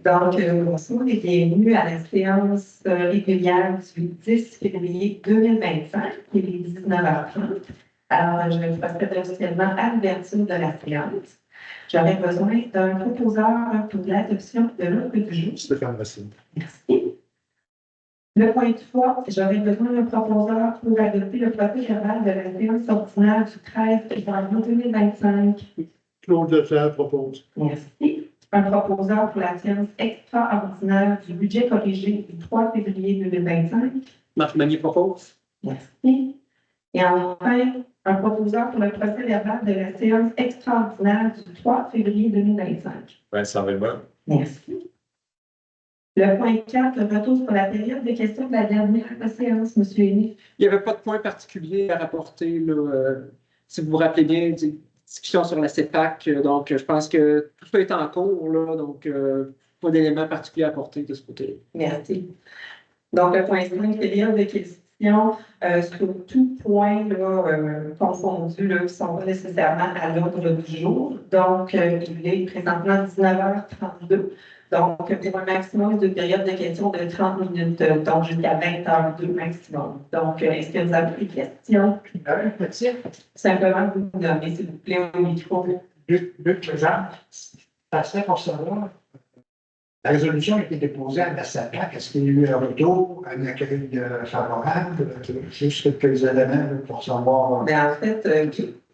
Donc, bonsoir et bienvenue à la séance régulière du 10 février 2025, il est 19h30. Alors, je vais procéder officiellement à l'ouverture de la séance. J'aurais besoin d'un proposeur pour l'adoption de l'ordre du jour. Stéphane Racine. Merci. Le point 3, j'aurais besoin d'un proposeur pour adopter le procès-verbal de la séance ordinaire du 13 janvier 2025. Claude Lefebvre propose. Merci. Un proposeur pour la séance extraordinaire du budget corrigé du 3 février 2025. Marc Magnier propose. Merci. Et enfin, un proposeur pour le procès-verbal de la séance extraordinaire du 3 février 2025. Vincent Velmont. Merci. Le point 4, le retour sur la période de questions de la dernière séance, M. Henny. Il n'y avait pas de point particulier à rapporter. Là, si vous vous rappelez bien, des discussions sur la CEPAC. Donc, je pense que tout ça est en cours. Là, donc, pas d'éléments particuliers à apporter de ce côté-là. Merci. Donc, le point 5, période de questions sur tout point là, confondu, là, qui ne sont pas nécessairement à l'ordre du jour. Donc, il est présentement 19h32. Donc, pour un maximum de période de questions de 30 minutes, donc jusqu'à 20h02 maximum. Donc, est-ce que vous avez des questions? Simplement vous nommer, s'il vous plaît, au micro. Luc Jean, ça serait pour savoir, la résolution a été déposée à la SAPAC. Est-ce qu'il y a eu un retour, un accueil favorable? Juste quelques éléments là, pour savoir. Ben, en fait,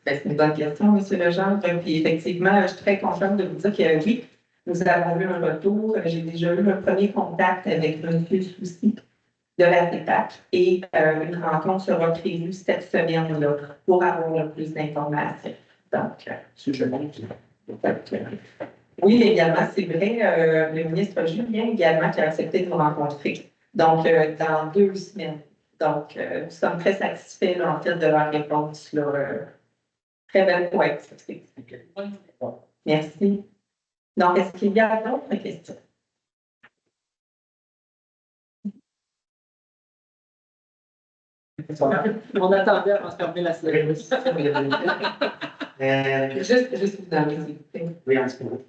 c'est une bonne question, M. Legendre. Puis effectivement, je suis très contente de vous dire que oui, nous avons eu un retour. J'ai déjà eu un premier contact avec M. Soucy de la CEPAC et une rencontre sera prévue cette semaine-là pour avoir le plus d'informations. Donc, oui, également, c'est vrai, le ministre Julien également qui a accepté de nous rencontrer. Donc, dans 2 semaines. Donc, nous sommes très satisfaits là, en fait, de leur réponse. Là, très belle poète. Merci. Donc, est-ce qu'il y a d'autres questions? On attendait avant de fermer la séance. Juste vous donner, s'il vous plaît. Oui, en ce moment.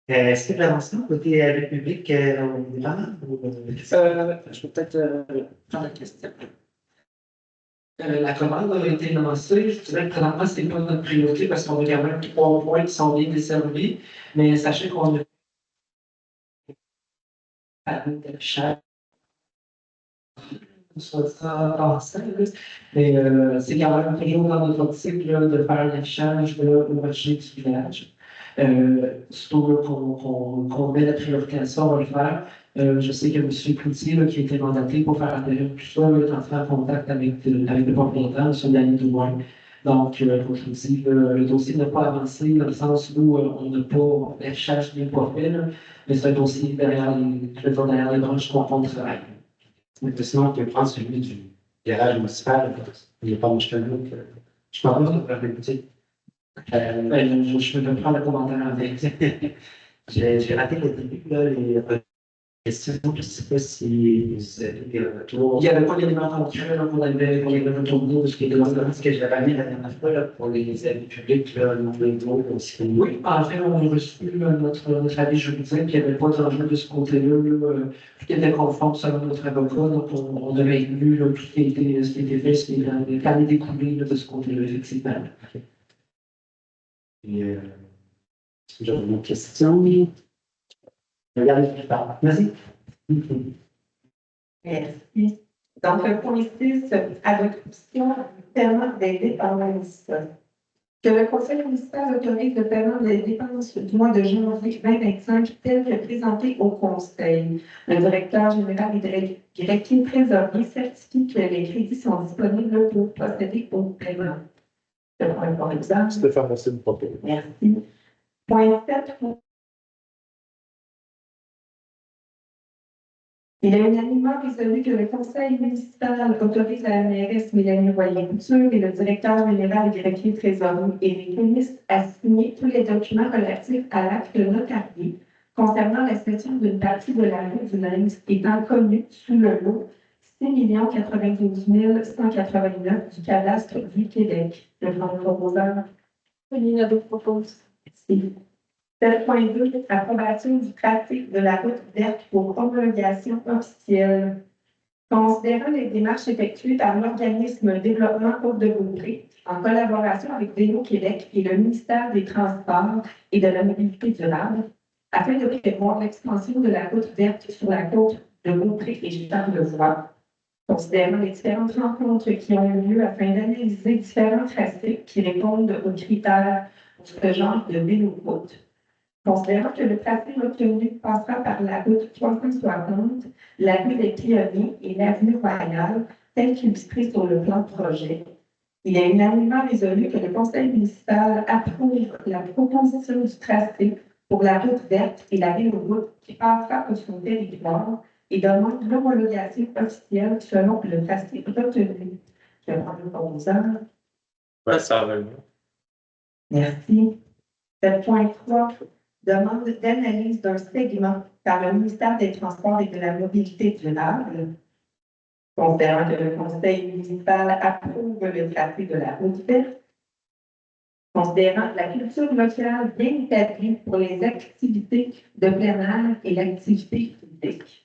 Est-ce que l'avancement côté public au gouvernement? Je peux peut-être prendre la question. La commande a été lancée. Je dirais que présentement, ce n'est pas notre priorité parce qu'on a quand même 3 points qui sont bien desservis. Mais sachez qu'on a cher. Soit ça passé, mais c'est quand même toujours dans notre optique là, de faire l'affichage au marché du village. Surtout qu'on met la priorité à ça, on va le faire. Je sais que M. Cloutier, qui a été mandaté pour faire atterrir tout ça, est entré en contact avec le propriétaire, M. Daniel Douin. Donc, comme je vous dis, le dossier n'a pas avancé dans le sens où on n'a pas, l'affichage n'est pas fait, là, mais c'est un dossier derrière les branches qu'on travaille. Mais sinon, on peut prendre celui du garage municipal. Il n'y a pas de chemin. Je pense que vous écouter. Je peux prendre le commentaire avec. J'ai raté le début, là, les questions. Je ne sais pas si vous avez des retours. Il n'y avait pas d'éléments concrets qu'on avait retourné de ce qui était dans ce que j'avais amené la dernière fois là, pour les avis publics, là, le nombre d'euros aussi. Oui, en fait, on a reçu notre avis juridique, puis il n'y avait pas d'enjeu de ce côté-là. Tout était conforme selon notre avocat, donc on a maintenu là, tout ce qui était fait, ce qui est découlé de ce côté-là, effectivement. Okay. Et, est-ce que j'avais une question? Regardez plus tard. Vas-y. Merci. Donc, le point 6, adoption du paiement des dépenses. Que le Conseil municipal autorise le paiement des dépenses du mois de janvier 2025 tel que présenté au Conseil. Le directeur général et directeur trésorier certifie que les crédits sont disponibles pour procéder au paiement. Je prends un bon exemple. Stéphane Racine propose. Merci. Point 7. Il est unanimement résolu que le Conseil municipal autorise à la mairesse Mélanie Royer-Couture et le directeur général et directeur trésorier Éric Ménis à signer tous les documents relatifs à l'acte notarié concernant la cession d'une partie de la rue du Lynx étant connue sous le lot 6 092 189 du cadastre du Québec. Le grand proposeur. Nina propose. Merci. 7.2, approbation du trafic de la route verte pour homologation officielle. Considérant les démarches effectuées par l'organisme Développement Côte-de-Beaupré en collaboration avec Vélo Québec et le ministère des Transports et de la Mobilité durable, afin de prévoir l'expansion de la route verte sur la côte de Beaupré et Charlevoix, considérant les différentes rencontres qui ont eu lieu afin d'analyser différents tracés qui répondent aux critères pour ce genre de vélo-route. Considérant que le tracé retenu passera par la route 360, la rue des Pionniers et l'avenue Royale, tel qu'illustré sur le plan de projet, il est unanimement résolu que le conseil municipal approuve la proposition du tracé pour la route verte et la véloroute qui passera pour son territoire et demande l'homologation officielle selon le tracé retenu. Je vais prendre le proposeur. Vincent Bellemare. Merci. 7.3. Demande d'analyse d'un segment par le ministère des Transports et de la Mobilité durable. Considérant que le conseil municipal approuve le tracé de la route verte. Considérant la culture locale bien établie pour les activités de plein air et l'activité physique.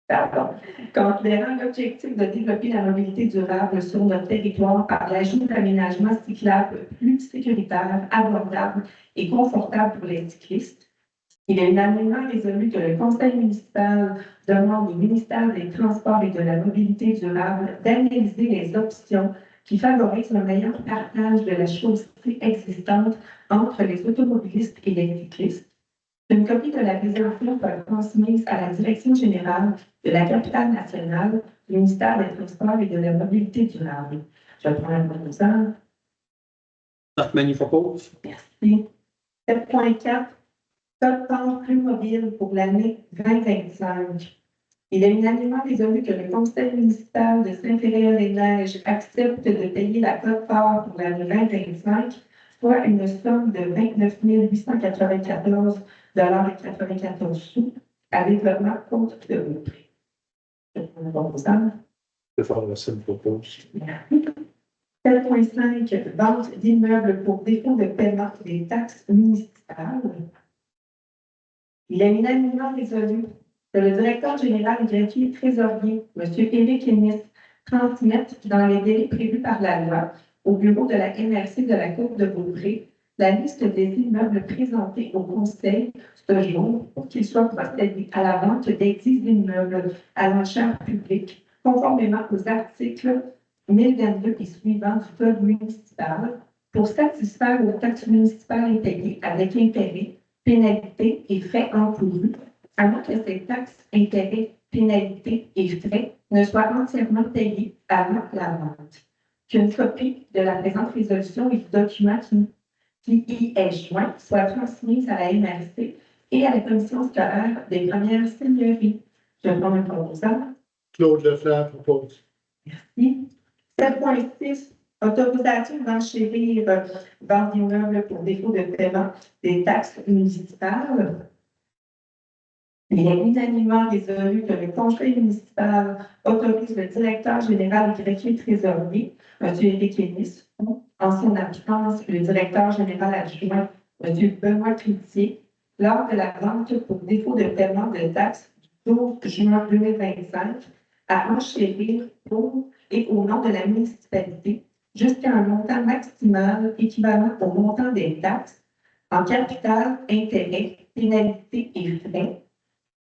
Pardon. Considérant l'objectif de développer la mobilité durable sur notre territoire par l'ajout d'aménagements cyclables plus sécuritaires, abordables et confortables pour les cyclistes, il est unanimement résolu que le conseil municipal demande au ministère des Transports et de la Mobilité durable d'analyser les options qui favorisent le meilleur partage de la chaussée existante entre les automobilistes et les cyclistes. Une copie de la résolution sera transmise à la Direction générale de la capitale nationale du ministère des Transports et de la Mobilité durable. Je prends la proposition. Marc-Mani propose. Merci. 7.4. Code part plus mobile pour l'année 2025. Il est unanimement résolu que le conseil municipal de Saint-Péréol-des-Neiges accepte de payer la cote part pour l'année 2025, soit une somme de 29 894,94 $ à développement compte de Beaupré. Stéphane Racine propose. 7.5. Vente d'immeubles pour défaut de paiement des taxes municipales. Il est unanimement résolu que le directeur général greffier trésorier, M. Éric Ennis, transmette dans les délais prévus par la loi au bureau de la MRC de la Côte de Beaupré la liste des immeubles présentés au conseil ce jour pour qu'il soit procédé à la vente des immeubles à l'enchère publique conformément aux articles 1022 et suivants du Code municipal pour satisfaire aux taxes municipales impayées avec intérêt, pénalités et frais encourus, avant que ces taxes, intérêts, pénalités et frais ne soient entièrement payés avant la vente. Qu'une copie de la présente résolution et du document qui y est joint soit transmise à la MRC et à la commission scolaire des premières seigneuries. Je prends un proposeur. Claude Lefleur propose. Merci. 7.6. Autorisation d'enchérir vente d'immeubles pour défaut de paiement des taxes municipales. Il est unanimement résolu que le conseil municipal autorise le directeur général et greffier trésorier, M. Éric Ennis, ou, en son absence, le directeur général adjoint, M. Benoît Cloutier, lors de la vente pour défaut de paiement de taxes du 12 juin 2025, à enchérir pour et au nom de la municipalité jusqu'à un montant maximal équivalent au montant des taxes en capital, intérêt, pénalité et frais,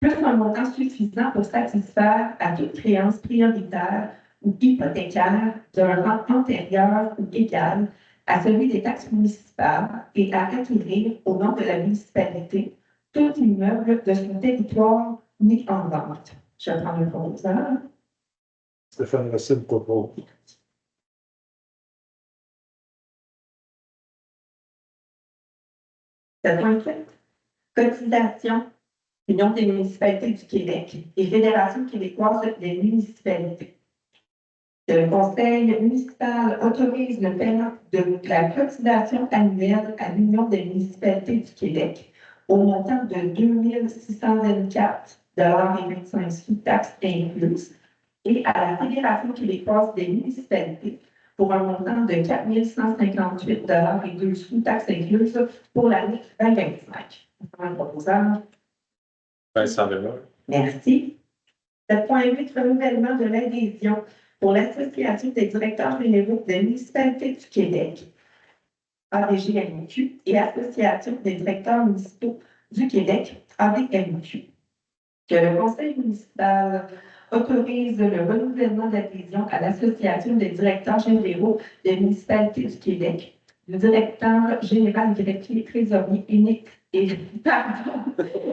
plus un montant suffisant pour satisfaire à toute créance prioritaire ou hypothécaire d'un rang antérieur ou égal à celui des taxes municipales et à acquérir au nom de la municipalité tout immeuble de son territoire mis en vente. Je prends le proposeur. Stéphane Racine propose. Cotisation, Union des municipalités du Québec et Fédération québécoise des municipalités. Le conseil municipal autorise le paiement de la cotisation annuelle à l'Union des municipalités du Québec au montant de 2 624,25 $ taxes incluses et à la Fédération québécoise des municipalités pour un montant de 4 158 et 2 sous, taxes incluses, pour l'année 2025. Un proposeur. Vincent Benoît. Merci. 7.8, renouvellement de l'adhésion pour l'Association des directeurs généraux des municipalités du Québec, ADGMQ, et Association des directeurs municipaux du Québec, ADMQ. Que le conseil municipal autorise le renouvellement d'adhésion à l'Association des directeurs généraux des municipalités du Québec, du directeur général greffier trésorier unique et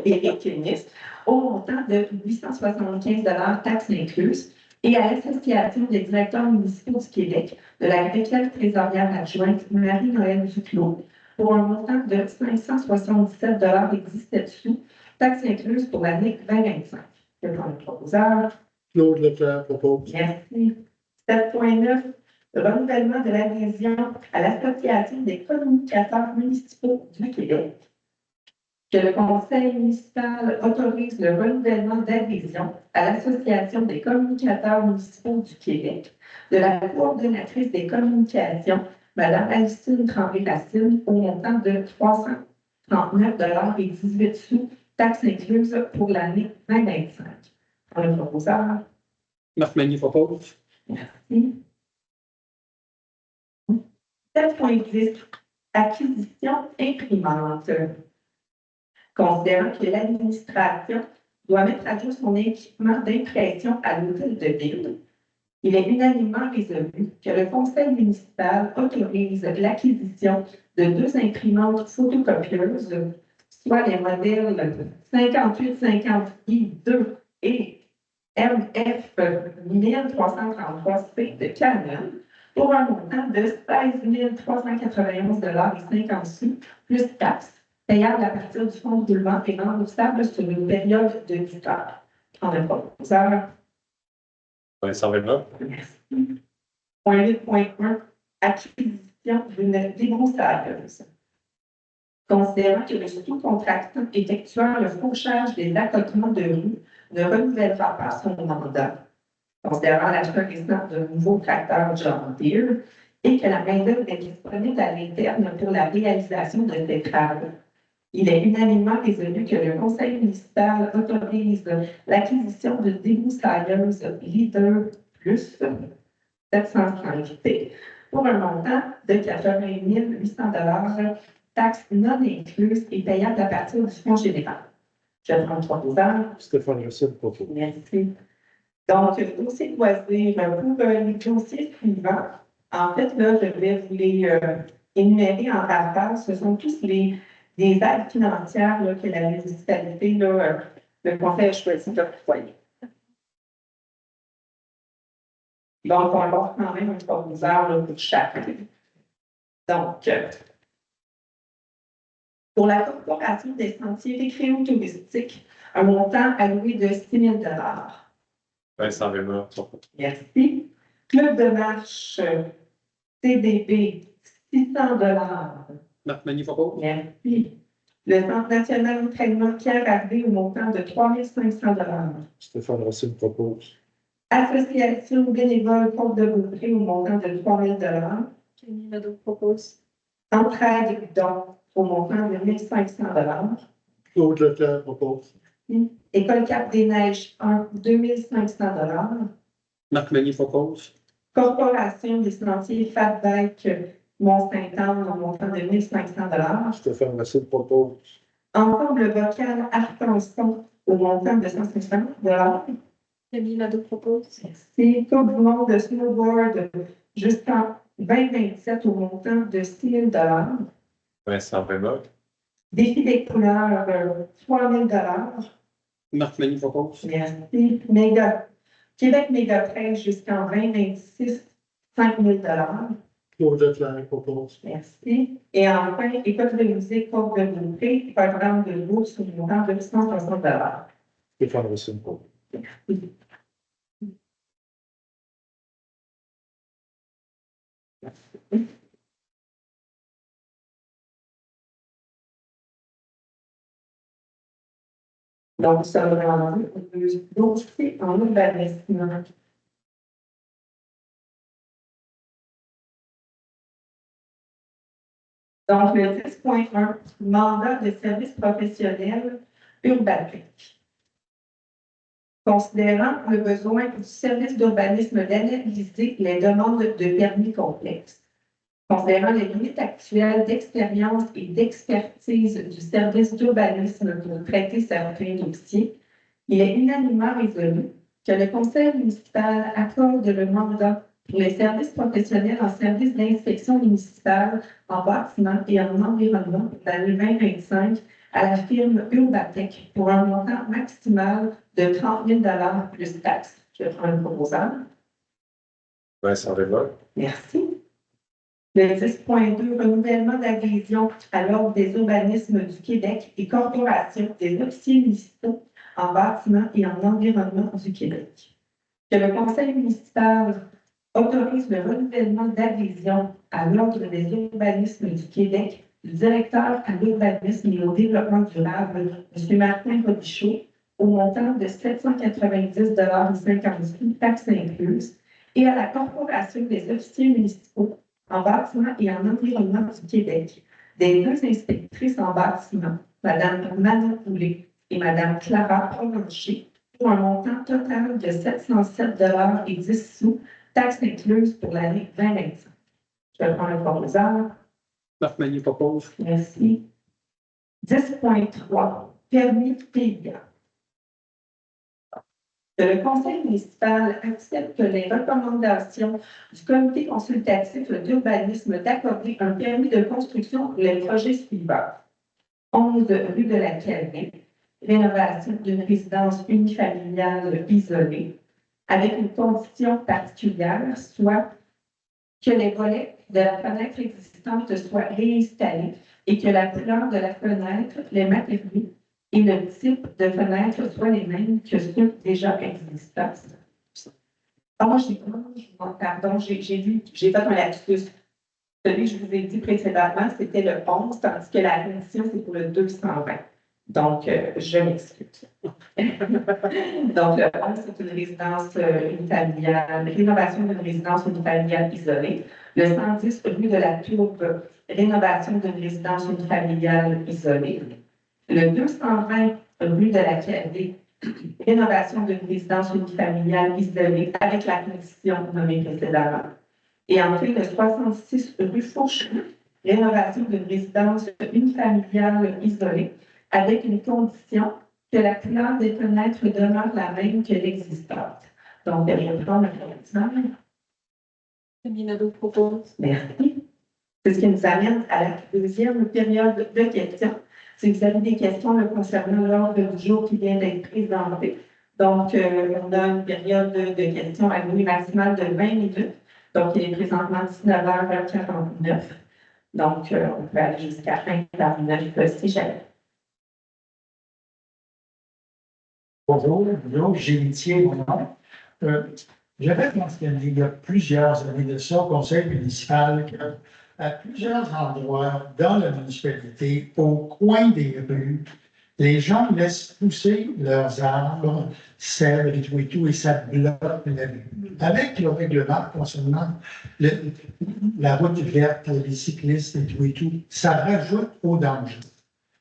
Éric Nice, au montant de 875 taxes incluses, et à l'Association des directeurs municipaux du Québec de la greffière trésorière adjointe Marie-Noël Duclos, pour un montant de 577 et 17 sous, taxes incluses pour l'année 2025. Je prends le proposeur. Claude Leclerc propose. Merci. 7.9, renouvellement de l'adhésion à l'Association des communicateurs municipaux du Québec. Que le conseil municipal autorise le renouvellement d'adhésion à l'Association des communicateurs municipaux du Québec de la coordonnatrice des communications, Mme Alcine Tremblay-Racine, au montant de 339 et 18 sous, taxes incluses pour l'année 2025. Pour le proposeur. Marc Magny propose. Merci. 7.10, acquisition imprimante. Considérant que l'administration doit mettre à jour son équipement d'impression à l'hôtel de ville, il est unanimement résolu que le conseil municipal autorise l'acquisition de 2 imprimantes photocopieuses, soit les modèles 5850i2 et MF 1333C de Canon, pour un montant de 16 391 et 50 sous, plus taxes, payable à partir du fonds de roulement et remboursable sur une période de 10 heures. En un proposeur. Vincent Benoît. Merci. Point 8.1, acquisition d'une débroussailleuse. Considérant que le sous-contractant effectuant le fauchage des accotements de rue ne renouvellera pas son mandat, considérant l'achat récent d'un nouveau tracteur John Deere et que la main-d'œuvre est disponible à l'interne pour la réalisation de ces travaux, il est unanimement résolu que le conseil municipal autorise l'acquisition de débroussailleuse Leader Plus 730 pour un montant de 80 800 taxes non incluses et payables à partir du fonds général. Je prends le proposeur. Stéphane Racine propose. Merci. Donc, dossier de loisirs, pour les dossiers suivants, en fait, là, je vais vous les énumérer en rafale. Ce sont tous des aides financières là, que la municipalité, là, le conseil a choisi d'octroyer. Donc, on va avoir quand même un proposeur là, pour chacun. Donc, pour la Corporation des sentiers récréotouristiques, un montant alloué de 6 000 Vincent Benoît. Merci. Club de marche CDB, 600 Marc Magny propose. Merci. Le Centre national d'entraînement Pierre Hervé, au montant de 3 500 Stéphane Racine propose. Association bénévole Côte de Beaupré, au montant de 3 000 Camille Nadeau propose. Entraide don, au montant de 1 500 Claude Leclerc propose. École Cap des Neiges 1, 2 500 Marc Magny propose. Corporation des sentiers Fat Bike Mont-Saint-Anne, au montant de 1 500 Stéphane Racine propose. Ensemble vocal Arcanson, au montant de 150 Camille Nadeau propose. Merci. Coupe du monde de snowboard jusqu'en 2027, au montant de 6 000 Vincent Benoît. Défi des couleurs, 3 000 Marc Magny propose. Merci. Québec Méga 13 jusqu'en 2026, 5 000 Claude Leclerc propose. Merci. Et enfin, École de musique Côte de Beaupré, programme de bourse au montant de 160 Stéphane Racine propose. Donc, ça va vraiment dossier en urbanisme. Donc, le 10.1, mandat de service professionnel Urbatec. Considérant le besoin du service d'urbanisme d'analyser les demandes de permis complexes, considérant les limites actuelles d'expérience et d'expertise du service d'urbanisme pour traiter certains dossiers, il est unanimement résolu que le conseil municipal accorde le mandat pour les services professionnels en service d'inspection municipale en bâtiment et en environnement pour l'année 2025 à la firme Urbatec pour un montant maximal de 30 000 plus taxes. Je prends le proposant. Vincent Desbois. Merci. Le 10.2, renouvellement d'adhésion à l'Ordre des urbanismes du Québec et corporation des officiers municipaux en bâtiment et en environnement du Québec. Que le conseil municipal autorise le renouvellement d'adhésion à l'Ordre des urbanismes du Québec du directeur à l'urbanisme et au développement durable, M. Martin Robichaud, au montant de 790,56 taxes incluses, et à la corporation des officiers municipaux en bâtiment et en environnement du Québec, des deux inspectrices en bâtiment, Mme Manon Poulet et Mme Clara Provencher, pour un montant total de 707,10 taxes incluses pour l'année 2025. Je vais prendre le proposeur. Marc Magnier propose. Merci. 10.3, permis PIA. Que le conseil municipal accepte les recommandations du comité consultatif d'urbanisme d'accorder un permis de construction pour les projets suivants. 11 rue de la Calais, rénovation d'une résidence unifamiliale isolée, avec une condition particulière, soit que les volets de la fenêtre existante soient réinstallés et que la couleur de la fenêtre, les matériaux et le type de fenêtre soient les mêmes que ceux déjà existants. Pardon, j'ai fait un lapsus. Celui que je vous ai dit précédemment, c'était le 11, tandis que la condition, c'est pour le 220. Donc, je m'excuse. Donc, le 11, c'est une résidence unifamiliale, rénovation d'une résidence unifamiliale isolée. Le 110, rue de la Tourbe, rénovation d'une résidence unifamiliale isolée. Le 220, rue de la Calais, rénovation d'une résidence unifamiliale isolée avec la condition nommée précédemment. Et enfin, le 66, rue Faucheux, rénovation d'une résidence unifamiliale isolée avec une condition que la couleur des fenêtres demeure la même que l'existante. Donc, je vais prendre le proposant. Nadeau propose. Merci. C'est ce qui nous amène à la deuxième période de questions. Si vous avez des questions concernant l'ordre du jour qui vient d'être présenté, donc on a une période de questions à durée maximale de 20 minutes. Donc, il est présentement 19h49. Donc, on peut aller jusqu'à 20h49 si jamais. Bonjour, j'ai Étienne, mon nom. J'avais mentionné il y a plusieurs années de ça au conseil municipal qu'à plusieurs endroits dans la municipalité, au coin des rues, les gens laissent pousser leurs arbres, cèdres et tout, et ça bloque la vue. Avec le règlement concernant la route verte, les cyclistes et tout, ça rajoute au danger.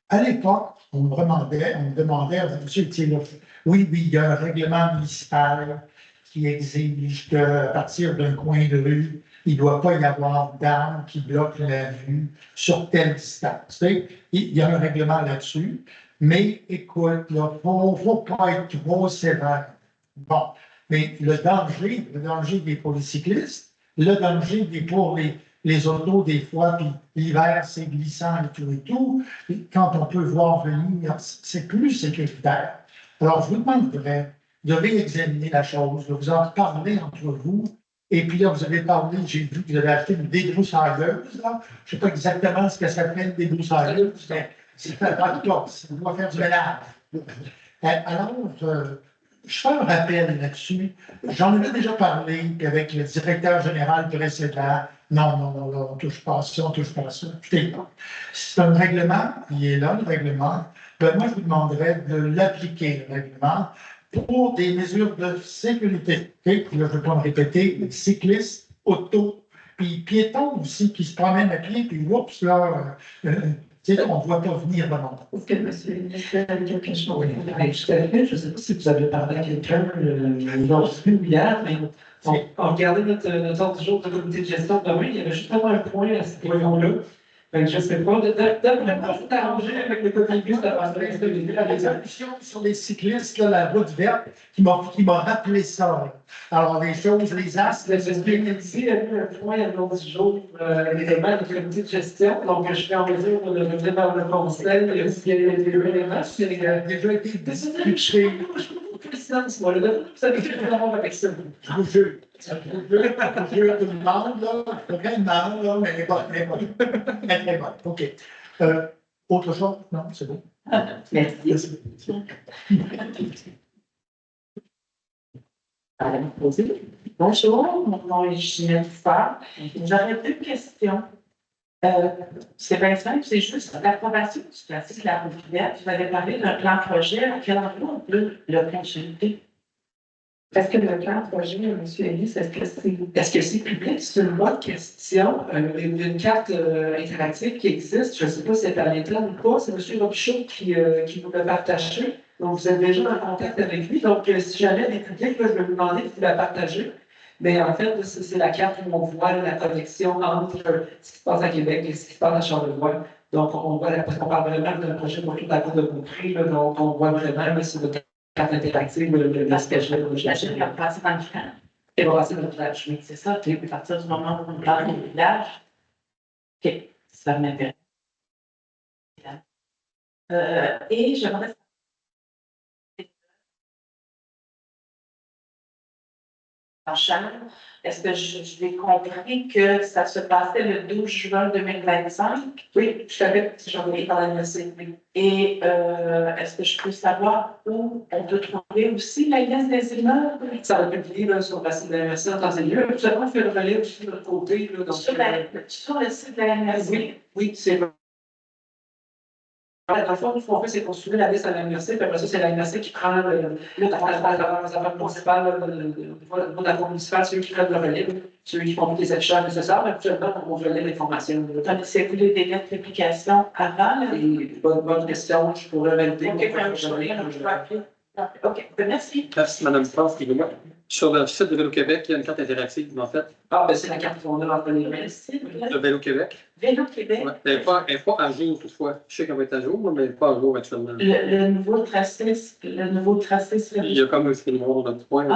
À l'époque, on me demandait à M. Thielot, oui, il y a un règlement municipal qui exige qu'à partir d'un coin de rue, il ne doit pas y avoir d'arbres qui bloquent la vue sur telle distance. Il y a un règlement là-dessus, mais écoute, il ne faut pas être trop sévère. Bon, mais le danger il est pour les cyclistes, le danger il est pour les autos des fois, puis l'hiver c'est glissant et tout. Et quand on peut voir venir, c'est plus sécuritaire. Alors, je vous demanderais de réexaminer la chose, de vous en parler entre vous. Et puis là, vous avez parlé, j'ai vu que vous avez acheté une débroussailleuse. Je ne sais pas exactement ce que ça fait une débroussailleuse, mais c'est en tout cas, ça doit faire du ménage. Alors, je fais un rappel là-dessus. J'en ai déjà parlé avec le directeur général précédent. Non, on ne touche pas à ça, on ne touche pas à ça. C'est un règlement, il est là, le règlement. Ben, moi, je vous demanderais de l'appliquer, le règlement, pour des mesures de sécurité. Okay? Puis là, je ne vais pas me répéter, cyclistes, auto, puis piétons aussi qui se promènent à pied, puis oups, là, tu sais, on ne voit pas venir vraiment. Est-ce que monsieur le ministre a quelque chose? Oui, tout à fait. Je ne sais pas si vous avez parlé à quelqu'un aujourd'hui ou hier, mais on regardait notre ordre du jour de comité de gestion demain, il y avait justement un point à cette réunion-là. Fait que je ne sais pas, d'après tout arrangé avec le comité de La résolution sur les cyclistes, là, la route verte, qui m'a rappelé ça. Là. Alors, les choses, les astres, Le ici, il y a eu un point à l'ordre du jour, l'élément du comité de gestion. Donc, je suis en mesure de le revenir vers le conseil. S'il y a des éléments, il a déjà été discuté. vous savez que je vais avoir avec ça. Je vous jure. Je vous jure, tout le monde, là. Vraiment, là, mais elle est bonne, elle est bonne. Elle est bonne. OK. Autre chose? Non, c'est bon. Merci. Madame Posé. Bonjour, mon nom est Ginette Farr. J'aurais deux questions. C'est bien simple, c'est juste l'approbation du classique de la route verte. Vous avez parlé d'un plan projet. À quel endroit on peut le consulter? Est-ce que le plan projet, M. Ellis, Est-ce que c'est public? C'est une bonne question. Une carte interactive qui existe, je ne sais pas si c'est à l'interne ou pas, c'est M. Robichaud qui vous l'a partagé. Donc, vous êtes déjà en contact avec lui. Donc, si jamais elle est publique, là, je vais vous demander de vous la partager. Mais en fait, c'est la carte où on voit la connexion entre ce qui se passe à Québec et ce qui se passe à Charlevoix. Donc, on parle vraiment d'un projet autour de la Côte de Beaupré. Donc, on voit vraiment sur notre carte interactive l'aspect Je vais passer dans le temps. et on va passer dans le village. Oui, c'est ça. Puis, à partir du moment où on parle du village, OK, ça m'intéresse. Et j'aimerais Charles, est-ce que je l'ai compris que ça se passait le 12 juin 2025? Oui, je savais que j'en ai parlé de ça. Et est-ce que je peux savoir où on peut trouver aussi la liste des immeubles? Ça va être publié là, sur le site de la MRC en temps et lieu. Vous avez fait le relais aussi de l'autre côté. Là, donc, Sur le site de la MRC? Oui, c'est vrai. Dans le fond, ce qu'on fait, c'est qu'on soumet la liste à la MRC, puis après ça, c'est la MRC qui prend les affaires principales de la cour municipale, c'est eux qui prennent le relais, c'est eux qui font les affichages nécessaires, mais actuellement, on relaie l'information. Connaissez-vous les délais de publication avant? Bonne question, je pourrais valider. OK, merci. Merci, Mme France. Sur le site de Vélo-Québec, il y a une carte interactive, en fait. Ah, ben c'est la carte qu'on a entre les mains. De Vélo-Québec. Vélo-Québec. Ouais. Elle n'est pas à jour, toutefois. Je sais qu'elle va être à jour, mais elle n'est pas à jour actuellement. Le nouveau tracé, serait... Il y a comme un film noir dans le point.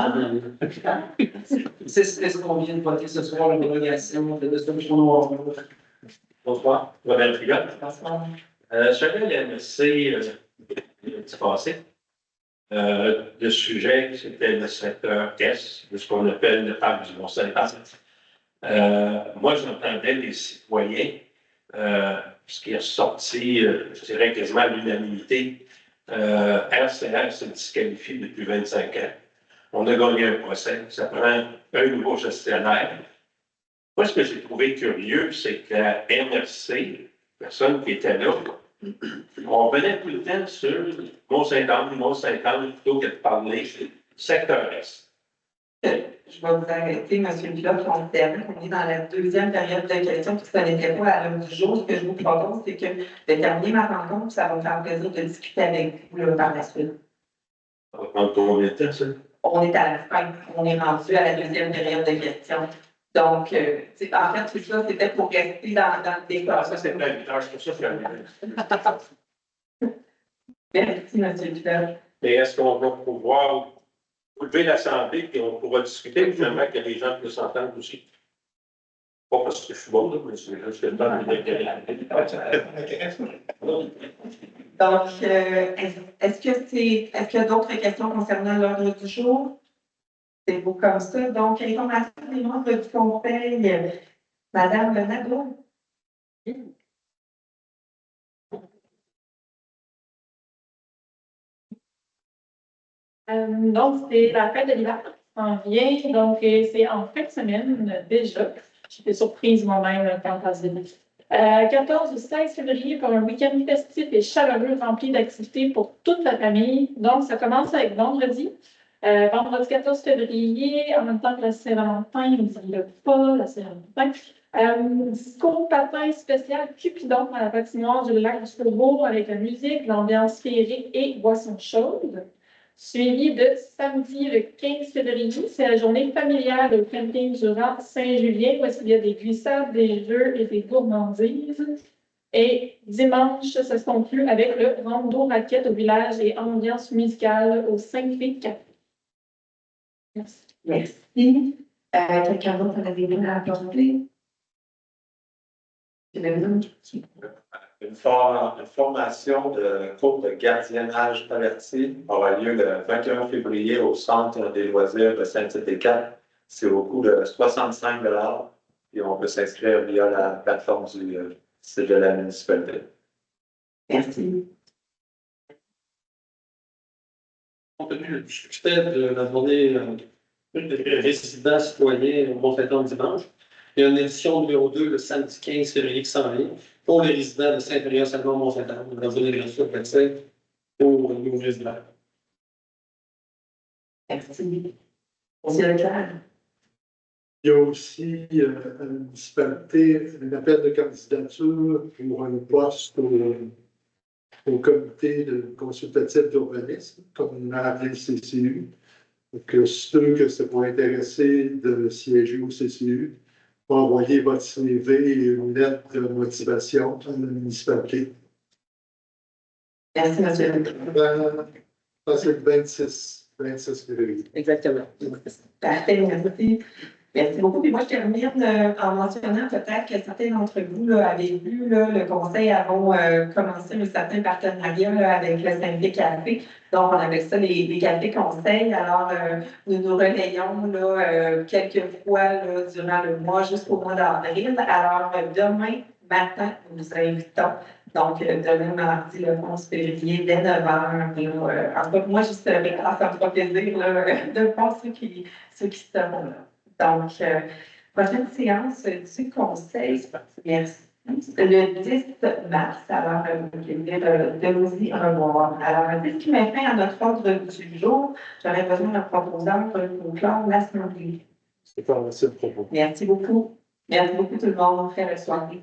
C'est ce qu'on vient de voter ce soir, la délégation de solutions noires. Bonsoir, Robert Frigot. J'avais la MSC l'année passée. Le sujet, c'était le secteur S, de ce qu'on appelle le parc du Mont-Saint-Anne. Moi, j'entendais les citoyens, ce qui est sorti, je dirais quasiment à l'unanimité, RCR se disqualifie depuis 25 ans. On a gagné un procès, ça prend un nouveau gestionnaire. Moi, ce que j'ai trouvé curieux, c'est que la MRC, personne qui était là, on venait tout le temps sur Mont-Saint-Anne, plutôt que de parler secteur Est. Je vais vous arrêter, M. Pilote, on termine. On est dans la deuxième période de questions, puis ça n'était pas à l'heure du jour. Ce que je vous propose, c'est que de terminer ma rencontre, ça va me faire plaisir de discuter avec vous là, par la suite. Ça va prendre combien de temps, ça? On est à la fin, on est rendu à la deuxième période de questions. Donc, en fait, tout ça, c'était pour rester dans le décor. Ça, c'est pas évident, c'est pour ça que Merci, M. Pilote. Et est-ce qu'on va pouvoir lever l'Assemblée et on pourra discuter finalement que les gens puissent s'entendre aussi? Pas parce que je suis bon, là, mais c'est juste que le temps Donc, est-ce qu'il y a d'autres questions concernant l'ordre du jour? C'est beau comme ça. Donc, information des membres du conseil. Madame Nadeau. Donc, c'est la fête de l'hiver qui s'en vient. Donc, c'est en fin de semaine déjà. J'étais surprise moi-même quand ça se dit. 14 au 16 février pour un week-end festif et chaleureux rempli d'activités pour toute la famille. Donc, ça commence avec vendredi. Vendredi 14 février, en même temps que la Saint-Valentin, n'oubliez pas la Saint-Valentin. Discours patin spécial Cupidon à la patinoire du lac du Faubourg avec la musique, l'ambiance féerique et boissons chaudes. Suivi de samedi le 15 février, c'est la journée familiale au camping du Rang Saint-Julien, où il y a des glissades, des jeux et des gourmandises. Et dimanche, ça se conclut avec le rando raquette au village et ambiance musicale au 5 Filles Café. Merci. Merci. Quelqu'un d'autre a des mots à apporter? Une formation de cours de gardiennage averti aura lieu le 21 février au Centre des loisirs de Saint-Tite-des-Capes. C'est au coût de 65 $ et on peut s'inscrire via la plateforme du site de la municipalité. Merci. Compte tenu du succès de la journée des résidents citoyens au Mont-Saint-Anne dimanche, il y a une édition numéro 2 le samedi 15 février qui s'en vient pour les résidents de Saint-Péréa-Salmon-Mont-Saint-Anne. On va donner le reçu d'accès pour nos résidents. Merci. Monsieur Leclerc. Il y a aussi à la municipalité un appel de candidature pour un poste au comité consultatif d'urbanisme, comme on a appelé le CCU. Donc, ceux que ça pourrait intéresser de siéger au CCU, vont envoyer votre CV et une lettre de motivation à la municipalité. Merci, monsieur Leclerc. C'est le 26 février. Exactement. Parfait, merci. Merci beaucoup. Puis moi, je termine en mentionnant peut-être que certains d'entre vous là, avaient vu là, le conseil avant commencer un certain partenariat là, avec le syndicat café. Donc, on appelle ça les cafés conseils. Alors, nous nous relayons là, quelques fois là, durant le mois jusqu'au mois d'avril. Alors, demain matin, nous vous invitons. Donc, demain mardi, le 11 février, dès 9h. En tout cas, moi, je serai là, ça me fera plaisir là, de voir ceux qui seront là. Donc, prochaine séance du conseil, merci. Le 10 mars, alors, de nous y revoir. Alors, c'est ce qui met fin à notre ordre du jour. J'aurais besoin d'un proposant pour clore l'assemblée. C'est pas un propos. Merci beaucoup. Merci beaucoup tout le monde. Très belle soirée.